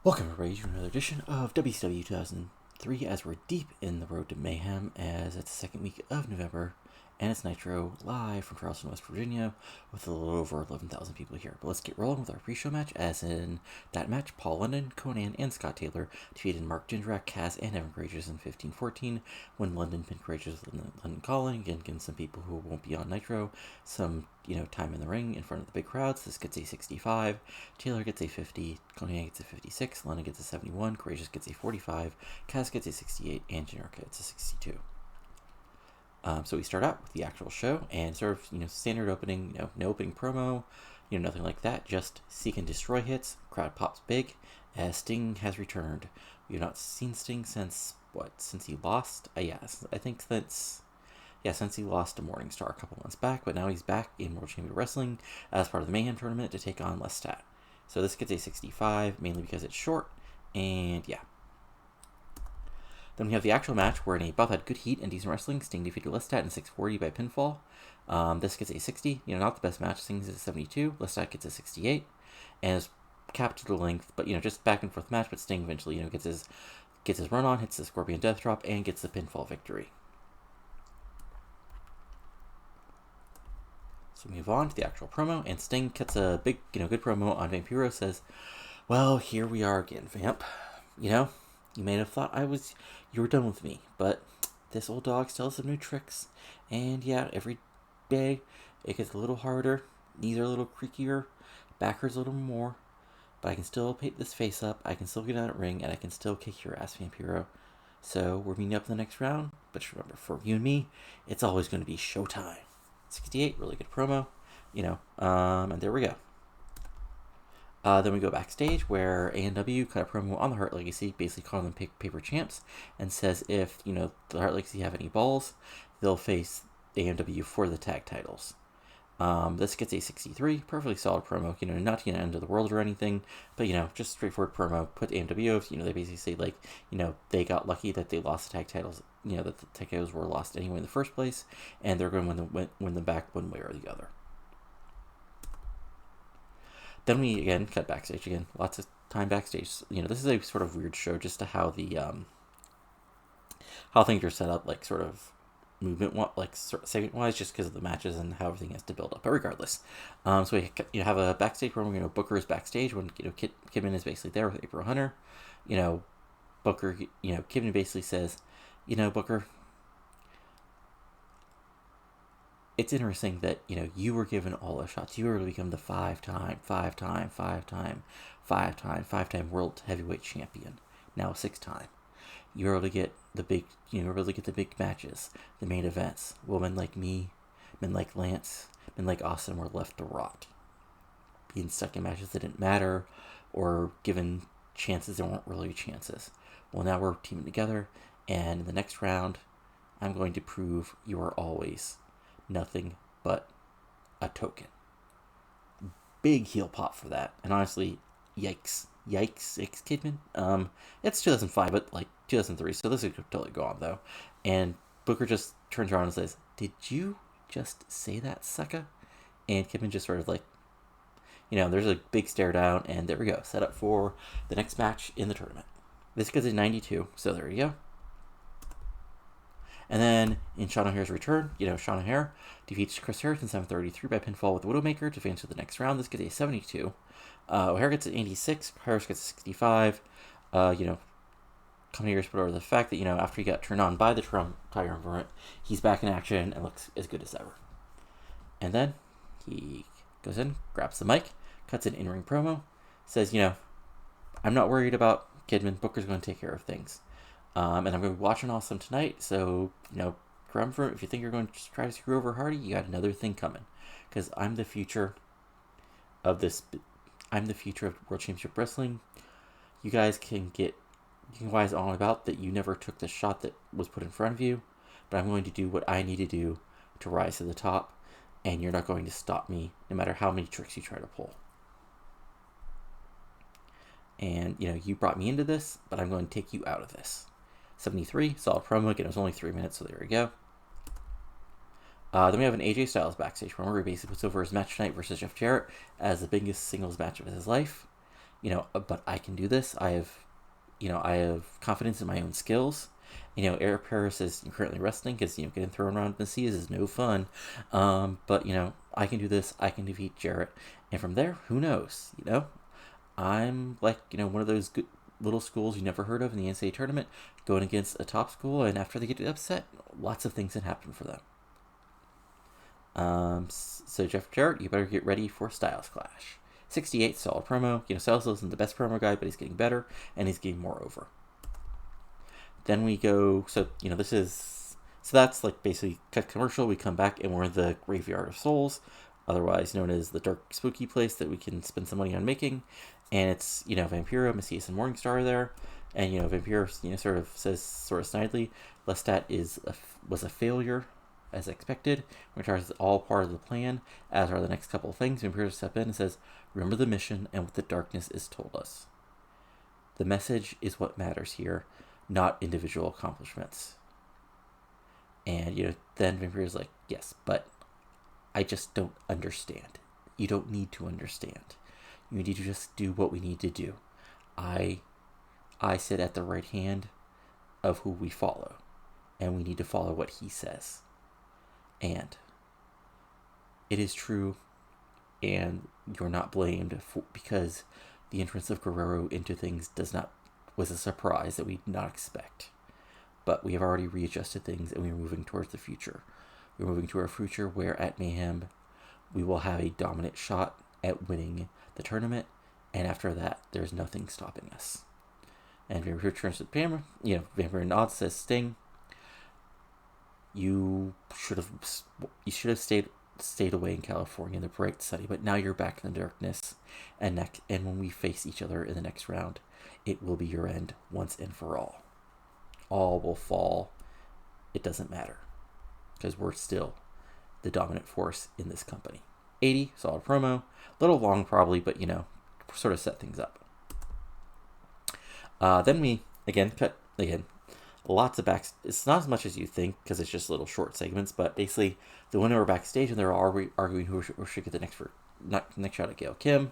Welcome everybody to another edition of WCW 2003 as we're deep in the road to Mayhem as it's the second week of November and it's Nitro live from Charleston, West Virginia with a little over 11,000 people here. But let's get rolling with our pre-show match, as in that match, Paul London, Conan, and Scott Taylor defeated Mark Jindrak, Kaz, and Evan Courageous in 15-14 when London pinned Courageous with London Calling, again getting some people who won't be on Nitro some time in the ring in front of the big crowds. This gets a 65, Taylor gets a 50, Conan gets a 56, London gets a 71, Courageous gets a 45, Kaz gets a 68, and Jindrak gets a 62. So we start out with the actual show and sort of, standard opening, no opening promo, nothing like that, just seek and destroy hits, crowd pops big, as Sting has returned. We have not seen Sting since he lost? Since he lost to Morningstar a couple months back, but now he's back in World Championship Wrestling as part of the Mayhem Tournament to take on Lestat. So this gets a 65, mainly because it's short, and yeah. Then we have the actual match where they both had good heat and decent wrestling. Sting defeated Lestat in 640 by pinfall. This gets a 60, not the best match. Sting gets a 72, Lestat gets a 68, and is capped to the length, but just back and forth match. But Sting eventually gets his run on, hits the Scorpion Death Drop, and gets the pinfall victory. So we move on to the actual promo, and Sting cuts a big, good promo on Vampiro. Says, "Well, here we are again, Vamp. You may have thought you were done with me, but this old dog still has some new tricks. And yeah, every day it gets a little harder, knees are a little creakier, back hurts a little more, but I can still paint this face up, I can still get out of the ring, and I can still kick your ass, Vampiro. So we're meeting up in the next round, but just remember, for you and me, it's always going to be showtime." 68, really good promo, and there we go. Then we go backstage where A&W cut a promo on the Hurt Legacy, basically calling them paper champs, and says if, the Hurt Legacy have any balls, they'll face A&W for the tag titles. This gets a 63, perfectly solid promo, not the end of the world or anything, but, just straightforward promo. Put A&W, they basically say, they got lucky that they lost the tag titles, that the tag titles were lost anyway in the first place, and they're going to win them back one way or the other. Then we, again, cut backstage again. Lots of time backstage. This is a sort of weird show just to how the, how things are set up, sort of movement, segment-wise, just because of the matches and how everything has to build up. But regardless, so we have a backstage promo, Booker is backstage when, Kidman is basically there with April Hunter. Booker, Kidman basically says, Booker, it's interesting that, you were given all the shots. You were to become the five-time world heavyweight champion. Now 6-time. You're able to get the big matches, the main events. Women like me, men like Lance, men like Austin were left to rot. Being stuck in matches that didn't matter, or given chances that weren't really chances. Well, now we're teaming together, and in the next round, I'm going to prove you are always nothing but a token." Big heel pop for that, and honestly, yikes, Kidman. It's 2005, but 2003, so this could totally go on though. And Booker just turns around and says, "Did you just say that, sucker?" And Kidman just sort of there's a big stare down, and there we go, set up for the next match in the tournament. This goes in 92, so there you go. And then, in Sean O'Hare's return, Sean O'Hare defeats Chris Harris in 733 by pinfall with Widowmaker to advance to the next round. This gets a 72. O'Hare gets an 86. Harris gets a 65. Coming here is put over the fact that, after he got turned on by the Tiger Inverment, he's back in action and looks as good as ever. And then, he goes in, grabs the mic, cuts an in-ring promo, says, "I'm not worried about Kidman. Booker's going to take care of things. And I'm going to be watching Awesome tonight, so, remember, if you think you're going to try to screw over Hardy, you got another thing coming. Because I'm the future of World Championship Wrestling. You guys can wise on about that you never took the shot that was put in front of you, but I'm going to do what I need to do to rise to the top, and you're not going to stop me, no matter how many tricks you try to pull. And, you brought me into this, but I'm going to take you out of this." 73, solid promo. Again, it was only 3 minutes, so there we go. Then we have an AJ Styles backstage promo where he basically puts over his match tonight versus Jeff Jarrett as the biggest singles match of his life. but I can do this. I have confidence in my own skills. Eric Paris is currently wrestling because, getting thrown around in the seas is no fun. But, I can do this. I can defeat Jarrett. And from there, who knows? I'm like, one of those good little schools you never heard of in the NCAA tournament going against a top school. And after they get upset, lots of things can happen for them. So Jeff Jarrett, you better get ready for Styles Clash. 68, solid promo. Styles isn't the best promo guy, but he's getting better, and he's getting more over. Then we go, so that's like basically cut commercial. We come back, and we're in the Graveyard of Souls, otherwise known as the dark, spooky place that we can spend some money on making. And it's, Vampiro, Macias, and Morningstar are there. And, Vampiro, sort of says, sort of snidely, Lestat was a failure, as expected, which is all part of the plan, as are the next couple of things. Vampiro steps in and says, remember the mission and what the darkness has told us. The message is what matters here, not individual accomplishments. And, then Vampiro's like, yes, but I just don't understand. You don't need to understand. You need to just do what we need to do. I sit at the right hand of who we follow, and we need to follow what he says. And it is true, and you're not blamed because the entrance of Guerrero into things was a surprise that we did not expect. But we have already readjusted things, and we are moving towards the future. We're moving to a future where at Mayhem, we will have a dominant shot at winning the tournament, and after that, there's nothing stopping us. And Vampiro turns to the camera, Vampiro nods, says, Sting, you should have stayed away in California in the bright sunny, but now you're back in the darkness, and when we face each other in the next round, it will be your end once and for all. All will fall. It doesn't matter, because we're still the dominant force in this company. 80, solid promo, a little long probably, but sort of set things up. Then we cut lots of it's not as much as you think, because it's just little short segments, but basically the women are backstage and they're all arguing who should get the next shot at Gail Kim.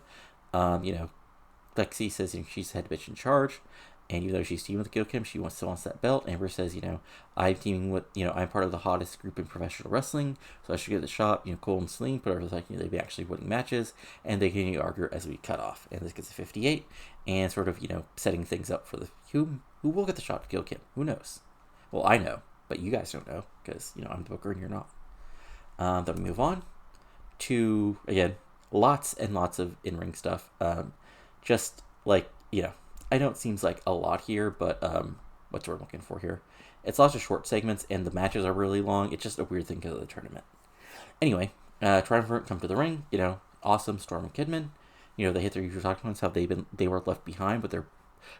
Lexi says she's head bitch in charge, and even though she's teaming with Gail Kim, she still wants that belt. Amber says, I'm teaming with, I'm part of the hottest group in professional wrestling, so I should get the shot. Cole and Celine put over like, they'd be actually winning matches, and they continue to argue as we cut off. And this gets a 58, and sort of, setting things up for who will get the shot to Gail Kim? Who knows? Well, I know, but you guys don't know, because, I'm the booker and you're not. Then we move on to, again, lots and lots of in-ring stuff. Just like, I know it seems like a lot here, but what's what I'm looking for here? It's lots of short segments, and the matches are really long. It's just a weird thing because of the tournament. Anyway, Triumvirate come to the ring. Awesome, Storm and Kidman. They hit their usual talking points. How they were left behind,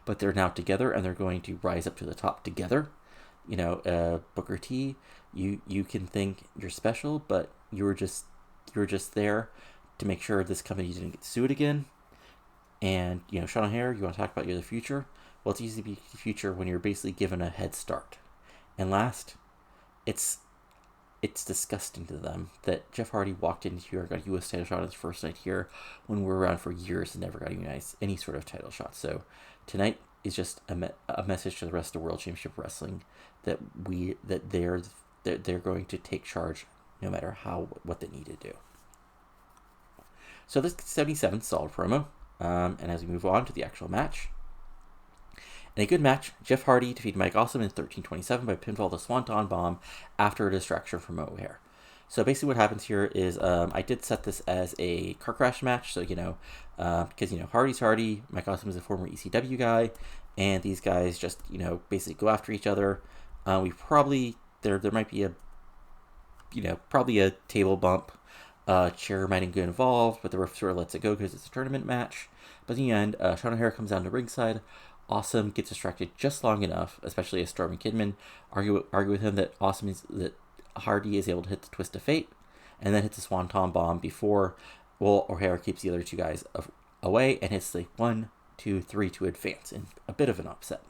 but they're now together, and they're going to rise up to the top together. Booker T, you can think you're special, but you were just there to make sure this company didn't get sued again. And, Sean O'Hare, you want to talk about the future? Well, it's easy to be the future when you're basically given a head start. And last, it's disgusting to them that Jeff Hardy walked in here and got a U.S. title shot his first night here when we were around for years and never got any sort of title shot. So tonight is just a message to the rest of World Championship Wrestling that they're going to take charge no matter what they need to do. So this 77 solid promo. And as we move on to the actual match, in a good match, Jeff Hardy defeated Mike Awesome in 13:27 by pinfall the Swanton Bomb after a distraction from O'Hare. So basically what happens here is I did set this as a car crash match, so because Hardy's Hardy, Mike Awesome is a former ECW guy, and these guys just basically go after each other. We probably there might be probably a table bump. Chair might get involved, but the ref sort of lets it go because it's a tournament match. But in the end, Sean O'Hare comes down to ringside. Awesome gets distracted just long enough, especially as Storm and Kidman argue with him that Hardy is able to hit the Twist of Fate, and then hits the Swanton Bomb before O'Hare keeps the other two guys away and hits the 1, 2, 3 to advance in a bit of an upset.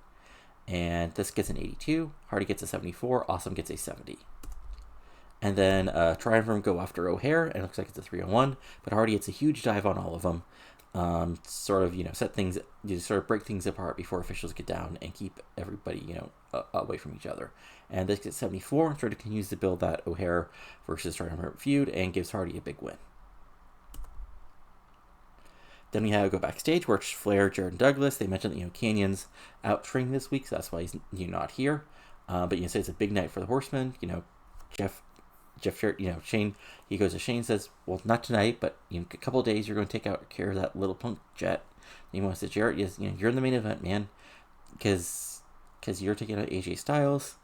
And this gets an 82. Hardy gets a 74. Awesome gets a 70. And then Triumvirate go after O'Hare, and it looks like it's a 3-on-1, but Hardy hits a huge dive on all of them. sort of, set things, you sort of break things apart before officials get down and keep everybody, away from each other. And this gets 74, and sort of continues to build that O'Hare versus Tournament feud and gives Hardy a big win. Then we have go backstage where it's Flair, Jarrett, and Douglas. They mentioned that, Canyon's out training this week, so that's why he's not here. But say it's a big night for the Horsemen. Jeff Jarrett, Shane, he goes to Shane, says, well, not tonight, but a couple of days you're going to take out care of that little punk Jet. And he wants to Jarrett, you're in the main event, man, because you're taking out AJ Styles.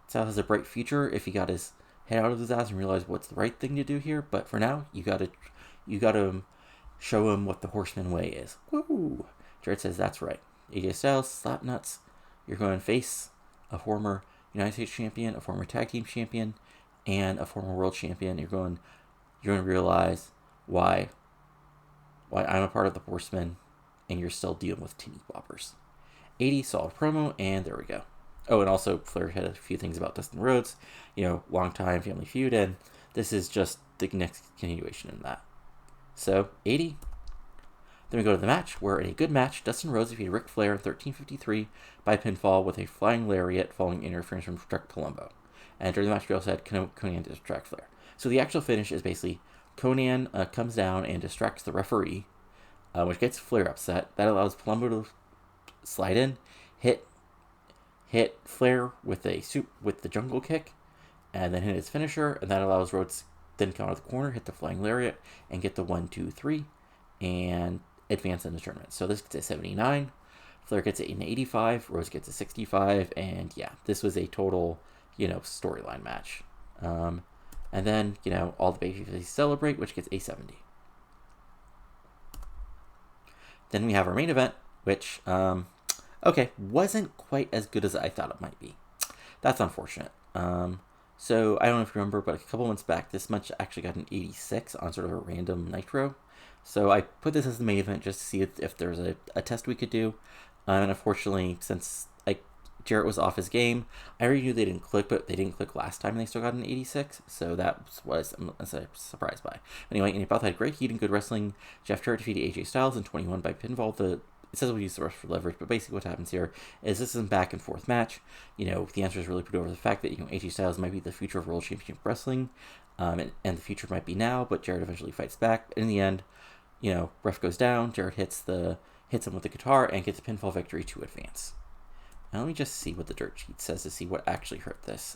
Styles has a bright future if he got his head out of his ass and realized what's the right thing to do here. But for now, you got to show him what the Horseman way is. Woo! Jarrett says, that's right. AJ Styles, slap nuts. You're going to face a former United States champion, a former tag team champion, and a former world champion. You're going to realize why I'm a part of the Horsemen, and you're still dealing with teeny boppers. 80 solid promo, and there we go. Oh, and also Flair had a few things about Dustin Rhodes, long time family feud, and this is just the next continuation in that. So 80. Then we go to the match, where in a good match, Dustin Rhodes defeated Ric Flair in 13:53 by pinfall with a flying lariat following interference from Chuck Palumbo. And during the match, we also had Konnan distract Flair. So the actual finish is basically Konnan comes down and distracts the referee, which gets Flair upset. That allows Palumbo to slide in, hit Flair with the jungle kick, and then hit his finisher. And that allows Rhodes then come out of the corner, hit the flying lariat, and get the 1, 2, 3, and advance in the tournament. So this gets a 79. Flair gets it in 85. Rhodes gets a 65. And yeah, this was a total, storyline match. And then, all the babyfaces celebrate, which gets a 70. Then we have our main event, which, wasn't quite as good as I thought it might be. That's unfortunate. So I don't know if you remember, but a couple months back, this match actually got an 86 on sort of a random Nitro. So I put this as the main event just to see if there's a test we could do. And unfortunately, since Jarrett was off his game, I already knew they didn't click, but they didn't click last time and they still got an 86. So that was I'm surprised by. Anyway, and both had great heat and good wrestling. Jeff Jarrett defeated AJ Styles in 21 by pinfall. It says we use the rest for leverage, but basically what happens here is this is a back and forth match. The answer is really put over the fact that, AJ Styles might be the future of World Championship Wrestling, and the future might be now, but Jarrett eventually fights back. In the end, ref goes down, Jarrett hits him with the guitar and gets a pinfall victory to advance. Now let me just see what the dirt sheet says to see what actually hurt this.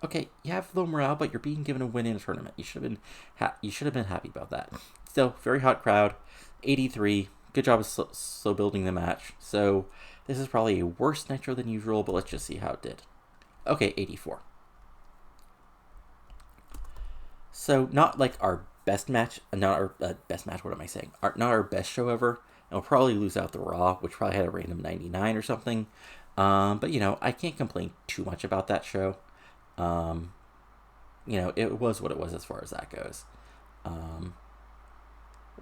Okay, you have low morale, but you're being given a win in a tournament. You should have been happy about that. Still, very hot crowd. 83. Good job of slow building the match. So this is probably a worse Nitro than usual, but let's just see how it did. Okay, 84. So not like our best match. Not our best match. What am I saying? Not our best show ever. And we'll probably lose out the Raw, which probably had a random 99 or something. But I can't complain too much about that show. It was what it was as far as that goes.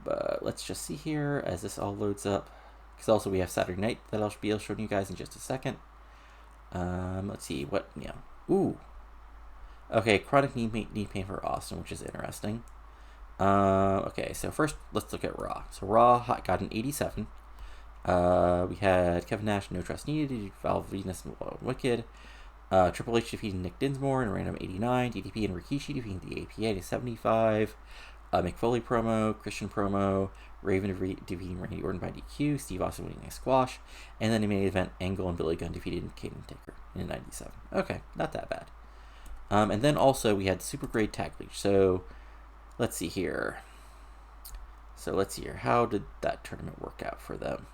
But let's just see here as this all loads up. Because also we have Saturday night that I'll be showing you guys in just a second. Let's see what, Ooh. Okay, chronic knee pain for Austin, which is interesting. Okay, so first let's look at Raw. So Raw got an 87. We had Kevin Nash, No Trust Needed, Val Venus, and Wicked. Triple H defeating Nick Dinsmore in a random 89. DDP and Rikishi defeating the APA to 75. Mick Foley promo, Christian promo, Raven defeating Randy Orton by DQ, Steve Austin winning a squash, and then the main event, Angle and Billy Gunn defeated Caden Taker in a 97. Okay, not that bad. And then also we had Super Grade Tag League. So let's see here. How did that tournament work out for them?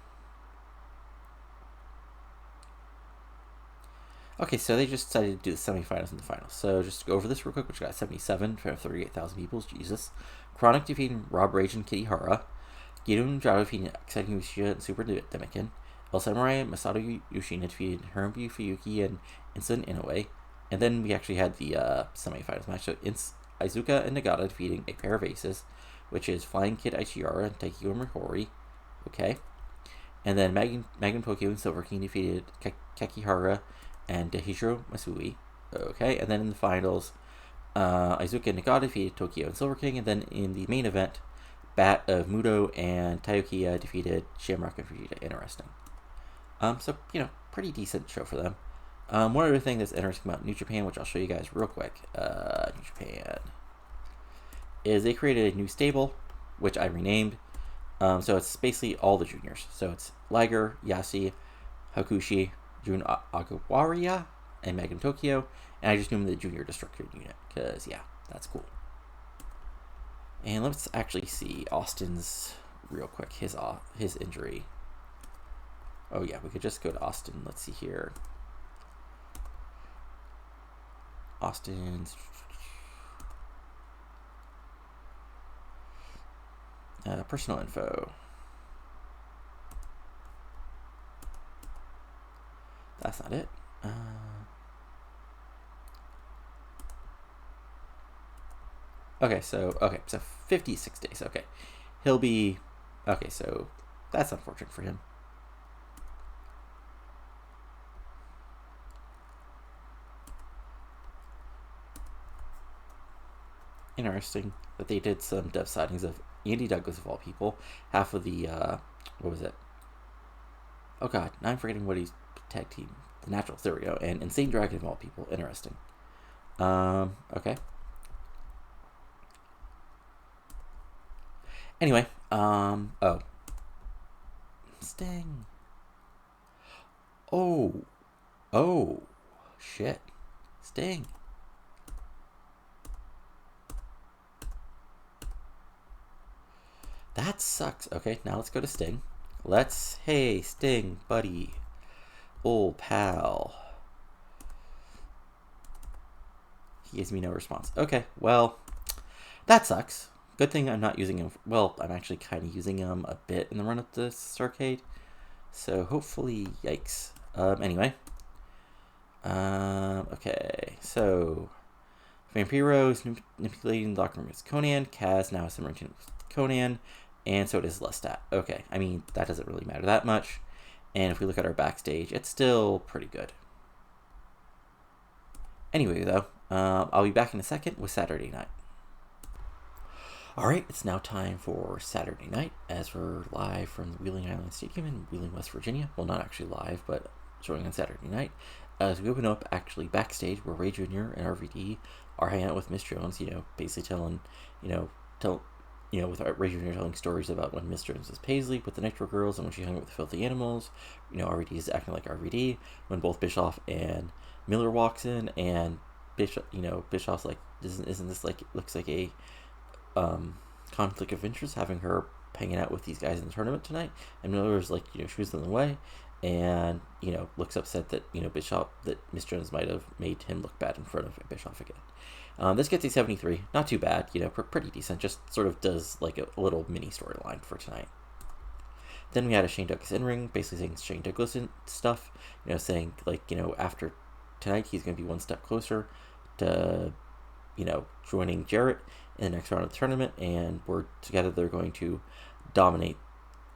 Okay, so they just decided to do the semifinals and the finals. So just to go over this real quick, which got 77 for 38,000 people. Jesus. Chronic defeating Rob Rage and Kitty Hara. Gideon Jado defeating Exciting Yoshida and Super Demikin. El Samurai and Masato Yoshina defeated Hiromu Fuyuki and Inson Inoue. And then we actually had the semifinals match. So Iizuka and Nagata defeating a pair of aces, which is Flying Kid Ichihara and Taikyo Mihori. Okay. And then Magnum Tokyo and Silver King defeated Kakihara and Dehiro Masui. Okay. And then in the finals, Izuka Nagata defeated Tokyo and Silver King, and then in the main event, Bat of Muto and Taiokia defeated Shamrock and Fujita. Interesting. So, pretty decent show for them. One other thing that's interesting about New Japan, which I'll show you guys real quick. New Japan is they created a new stable, which I renamed. So it's basically all the juniors. So it's Liger, Yasi, Hakushi, Jun Agawaria, and Magnum Tokyo. And I just named the Junior Destructor unit, because, yeah, that's cool. And let's actually see Austin's real quick, his injury. Oh, yeah, we could just go to Austin. Let's see here. Austin's... personal info. That's not it. So 56 days. Okay, he'll be okay. So that's unfortunate for him. Interesting that they did some dev sightings of Andy Douglas of all people. Half of the what was it? Oh god, now I'm forgetting what he's tag team. The Naturals, there we go. And Insane Dragon of all people. Interesting. Okay. Anyway, oh. Sting. Oh, shit. Sting. That sucks. Okay, now let's go to Sting. Hey, Sting, buddy. Old pal. He gives me no response. Okay, well, that sucks. Good thing I'm not using him. Well, I'm actually kind of using him a bit in the run up this arcade. So hopefully, yikes. Anyway. Okay, so Vampiro is manipulating the locker room with Conan. Kaz now has some routine with Conan. And so does Lestat. Okay, I mean, that doesn't really matter that much. And if we look at our backstage, it's still pretty good. Anyway, though, I'll be back in a second with Saturday night. Alright, it's now time for Saturday night, as we're live from the Wheeling Island Stadium in Wheeling, West Virginia. Well, not actually live, but showing on Saturday night. As we open up actually backstage, where Ray Jr. and RVD are hanging out with Miss Jones, basically telling, with Ray Jr. telling stories about when Miss Jones was Paisley with the Nitro Girls and when she hung out with the Filthy Animals. RVD is acting like RVD when both Bischoff and Miller walks in, and Bischoff's like, isn't this like, it looks like a conflict of interest having her hanging out with these guys in the tournament tonight? And Miller's like, she was in the way, and looks upset that that Miss Jones might have made him look bad in front of Bischoff again. This gets a 73, not too bad, pretty decent, just sort of does like a little mini storyline for tonight. Then we had a Shane Douglas in-ring, basically saying Shane Douglas stuff, saying like, after tonight he's going to be one step closer to, joining Jarrett in the next round of the tournament, and together they're going to dominate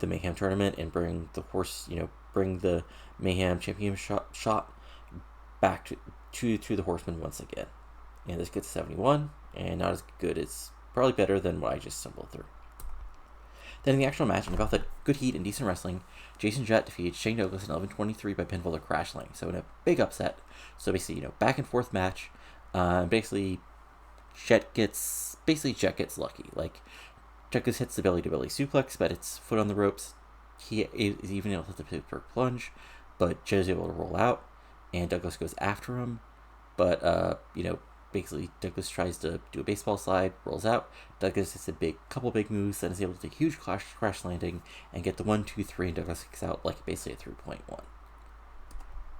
the Mayhem Tournament and bring the Mayhem Championship back to the Horsemen once again. And this gets 71, and not as good as, probably better than what I just stumbled through. Then in the actual match, and about the good heat and decent wrestling, Jason Jett defeated Shane Douglas in 11:23 by pinfall or crash landing. So in a big upset. So basically, back and forth match. Basically, Jett gets lucky. Like, Douglas hits the belly-to-belly suplex, but it's foot on the ropes. He is even able to hit the Pittsburgh plunge, but Jett is able to roll out, and Douglas goes after him. But, basically, Douglas tries to do a baseball slide, rolls out. Douglas hits a couple big moves, then is able to take a huge crash landing and get the 1, 2, 3, and Douglas kicks out like basically a 3.1.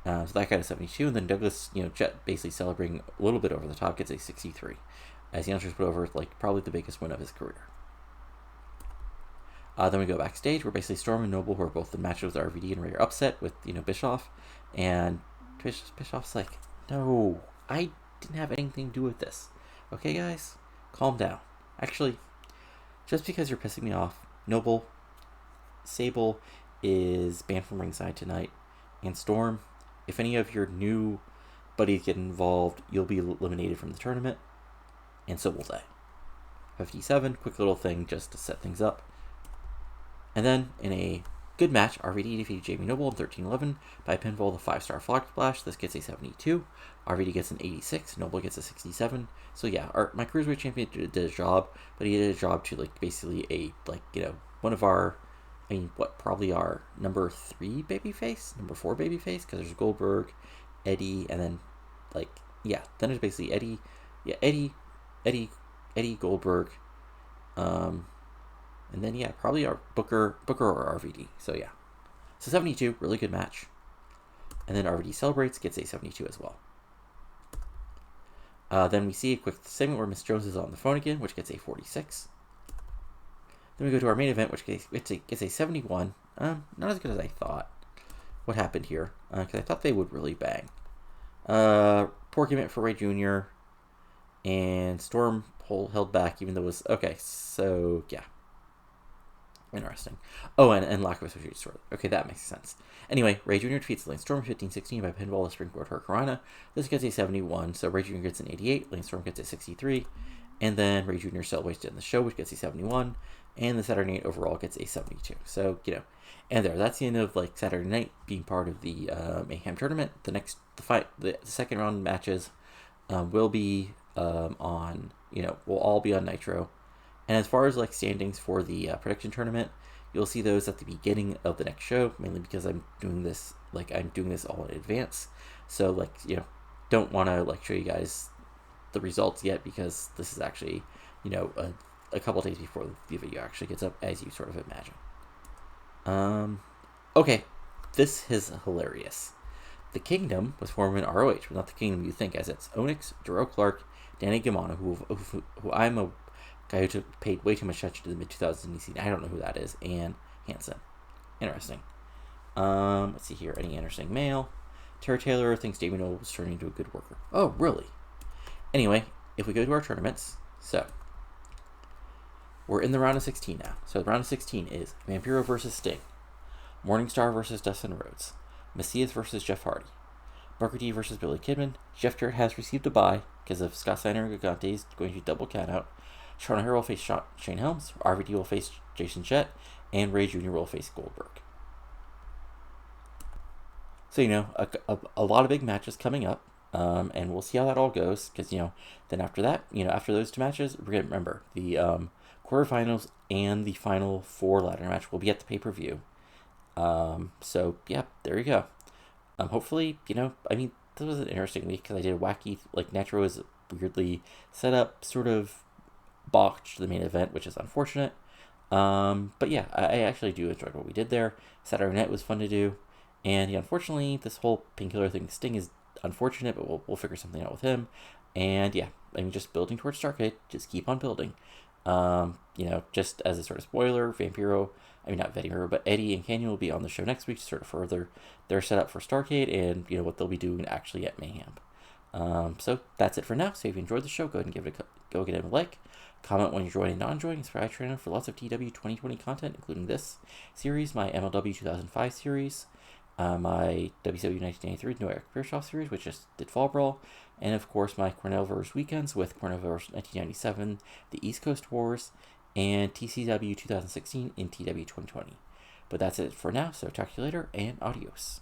So that got a 72, and then Douglas, Jett basically celebrating a little bit over the top, gets a 63. As the announcers put over, like, probably the biggest win of his career. Then we go backstage, where basically Storm and Knoble, who are both in matches with RVD and Ray, are upset with, Bischoff. And Bischoff's like, no, I didn't have anything to do with this. Okay, guys? Calm down. Actually, just because you're pissing me off, Knoble, Sable is banned from ringside tonight. And Storm, if any of your new buddies get involved, you'll be eliminated from the tournament. and so will they. 57, quick little thing just to set things up. And then, in a good match, RVD defeated Jamie Knoble in 13-11 by pinfall the 5-star Frog Splash. This gets a 72. RVD gets an 86. Knoble gets a 67. So yeah, my Cruiserweight champion did his job, but he did a job to, like, basically one of our, probably our number 3 babyface, number 4 babyface, because there's Goldberg, Eddie, and then, then there's basically Eddie, Goldberg, and then, probably our Booker or RVD. So, yeah. So, 72, really good match. And then RVD celebrates, gets a 72 as well. Then we see a quick segment where Miss Jones is on the phone again, which gets a 46. Then we go to our main event, which gets a 71. Not as good as I thought. What happened here? Because I thought they would really bang. Poor gimmick for Rey Jr. And Storm held back, even though it was... Okay, so, yeah. Interesting. Oh, and lack of associated story. Okay, that makes sense. Anyway, Rey Jr. defeats Lance Storm 15-16 by pinfall with Springboard Hurricanrana. This gets a 71, so Rey Jr. gets an 88, Lance Storm gets a 63, and then Rey Jr. celebrates in the show, which gets a 71, and the Saturday Night overall gets a 72. So, and that's the end of, Saturday Night being part of the Mayhem Tournament. The second round matches will be on, will all be on Nitro. And as far as standings for the prediction tournament, you'll see those at the beginning of the next show, mainly because I'm doing this all in advance. So don't want to show you guys the results yet, because this is actually a couple days before the video actually gets up, as you sort of imagine. Okay, this is hilarious. The Kingdom was formed in ROH, but not the Kingdom you think, as it's Onyx, Darrell Clark, Danny Gamano, who I'm a guy who paid way too much attention to the mid-2000s scene. I don't know who that is. And Hansen. Interesting. Let's see here. Any interesting mail? Tara Taylor thinks Jamie Knoble was turning into a good worker. Oh, really? Anyway, if we go to our tournaments, so we're in the round of 16 now. So the round of 16 is Vampiro versus Sting, Morningstar versus Dustin Rhodes, Macias versus Jeff Hardy, Booker T versus Billy-Kidman. Jeff Jarrett has received a bye because of Scott Steiner and Gigante's going to double count out. Shawn O'Hara will face Shane Helms, RVD will face Jason Jett, and Rey Jr. will face Goldberg. So, a lot of big matches coming up, and we'll see how that all goes, because, then after that, after those 2 matches, we're going to remember, the quarterfinals and the final 4 ladder match will be at the pay-per-view. So, yeah, there you go. Hopefully, this was an interesting week, because I did a wacky, Nitro is weirdly set up, sort of botched the main event, which is unfortunate. But yeah, I actually do enjoy what we did there. Saturday Night was fun to do. And yeah, unfortunately, this whole Painkiller thing, Sting, is unfortunate, but we'll figure something out with him. And yeah, just building towards Starrcade. Just keep on building. Just as a sort of spoiler, not Vampiro, but Eddie and Canyon will be on the show next week to sort of further their setup for Starrcade and, what they'll be doing actually at Mayhem. So that's it for now. So if you enjoyed the show, go ahead and go get it a like. Comment when you're joining and non-joining. Subscribe to our channel for lots of TEW 2020 content, including this series, my MLW 2005 series, my WCW 1993 No Eric Bischoff series, which just did Fall Brawl, and of course my Cornell vs. Weekends with Cornell vs. 1997, the East Coast Wars, and TCW 2016 in TW 2020. But that's it for now, so talk to you later, and adios.